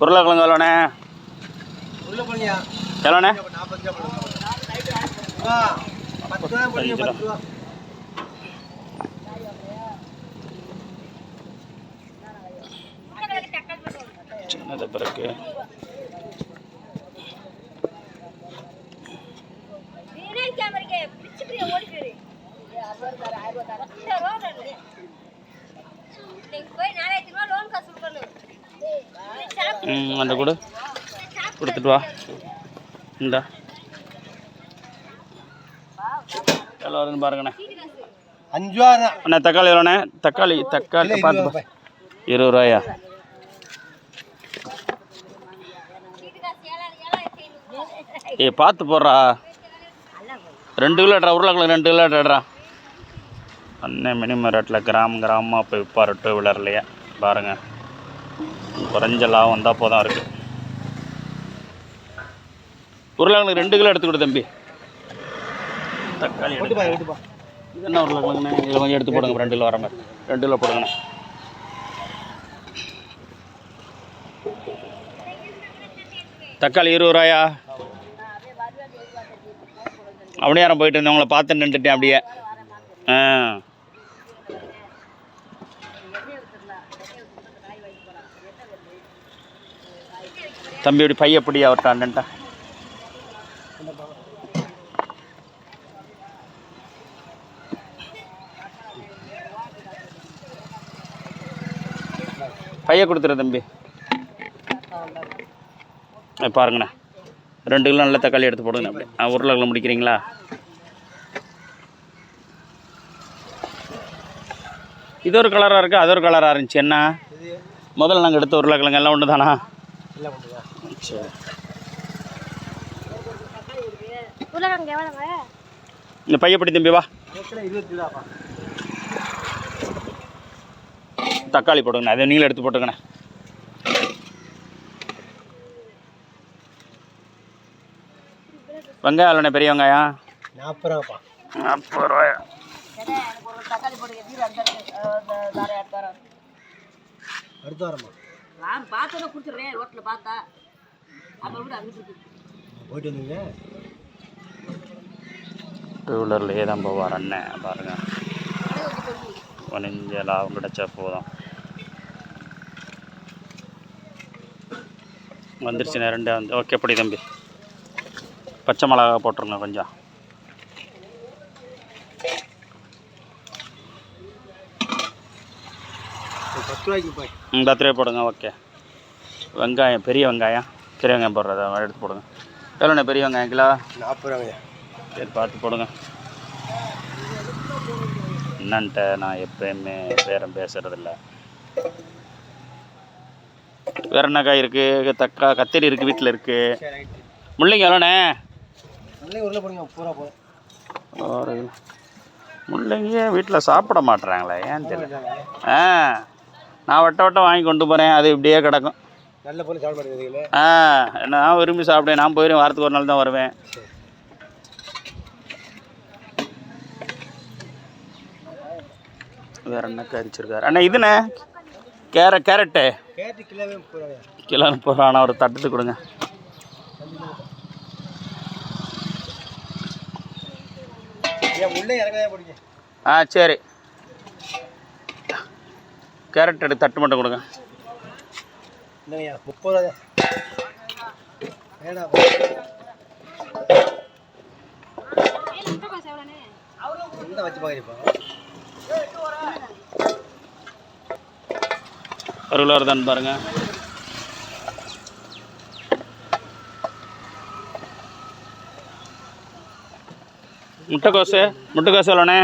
உருளைக்கிழங்கு எவ்வளோண்ணே? எவ்வளோண்ணே? சின்னது பிறகு அந்த கூட கொடுத்துட்டு வா. இந்தா எவ்வளோ வருதுன்னு பாருங்கண்ணே. 5 ரூபா அண்ணா. தக்காளி எவ்வளோண்ணே? தக்காளி பார்த்து 20 ரூபாயா? பார்த்து போடுறா. 2 கிலோ எடுறா. உருளைக்கிழங்கு 2 கிலோ எடுறா. அண்ணன் மினிமம் ரேட்டில் கிராமமாக போய் விற்பார். 2 வீலர்லையே பாருங்கள். குறைஞ்ச லாபம் வந்தால் போதும் இருக்குது. உருளைக்கிழங்கு 2 கிலோ எடுத்து கொடு தம்பி. தக்காளி இது என்ன உருளைக்கிழங்குண்ணே? இதில் கொஞ்சம் எடுத்து போடுங்க. 2 கிலோ வர மாதிரி 2 கிலோ போடுங்கண்ணே. தக்காளி 20 ரூபாயா? அப்படியே யாரும் போயிட்டு இருந்தேன். உங்களை பார்த்து நின்றுட்டேன் அப்படியே. தம்பி இப்படி பைய எப்படி அவர்கிட்ட அண்ணன்ட்டா பைய கொடுத்துரு தம்பி. பாருங்கண்ணே 2 கிலோ நல்ல தக்காளி எடுத்து போடுங்க. அப்படி உருளைக்கிழங்கு முடிக்கிறீங்களா? இது ஒரு கலராக இருக்குது, அது ஒரு கலராக இருந்துச்சு. என்ன முதல்ல நாங்கள் எடுத்த உருளைக்கிழங்கு எல்லாம் ஒன்று தானா? சரி. இந்த பையப்படி தம்பி வா. தக்காளி போடுங்கண்ணே. அதை நீங்களும் எடுத்து போட்டுங்கண்ணே. வெங்காயம் இல்லைண்ணே? பெரிய வெங்காயம் 40 ரூபாயா? டூ வீலர்லேயே தான் போவார் அண்ணன். பாருங்கள், கொஞ்ச லாபம் கிடச்சா போதும். வந்துருச்சுண்ணே 2 வந்து. ஓகே எப்படி தம்பி? பச்சை மிளகா போட்டுருங்க கொஞ்சம். ம் 10 ரூபாய் போடுங்க. ஓகே. வெங்காயம் பெரிய வெங்காயம் போடுறத எடுத்து போடுங்க. எவ்வளோண்ணே பெரிய வெங்காயம்? கிலோ 40 ரூபாங்க. சரி பார்த்து போடுங்க. என்னன்ட்ட நான் எப்போயுமே பேரம் பேசுகிறதில்ல. வேறு என்ன காய் இருக்குது? கத்திரி இருக்குது, வீட்டில் இருக்குது. முள்ளங்கி எவ்வளோண்ணே? முள்ளங்கியே வீட்டில் சாப்பிட மாட்டுறாங்களே, ஏன் தெரியல. நான் வட்டம் வாங்கி கொண்டு போகிறேன், அது இப்படியே கிடக்கும். நான் விரும்பி சாப்பிடுவேன். நான் போயிடுவேன், வாரத்துக்கு ஒரு நாள் தான் வருவேன். வேறு என்ன கறிச்சிருக்காரு அண்ணா? இதுண்ணே கேரட்டு கிலோ 30 ரூபா. ஆனால் ஒரு தட்டுத்து கொடுங்க. சரி. கேரட் எடுத்து தட்டு மட்டும் கொடுங்க. 30 ரூபா. ஒரு கிலோ வருதான்னு பாருங்க. முட்டைக்கோசு எவ்வளோண்ணே?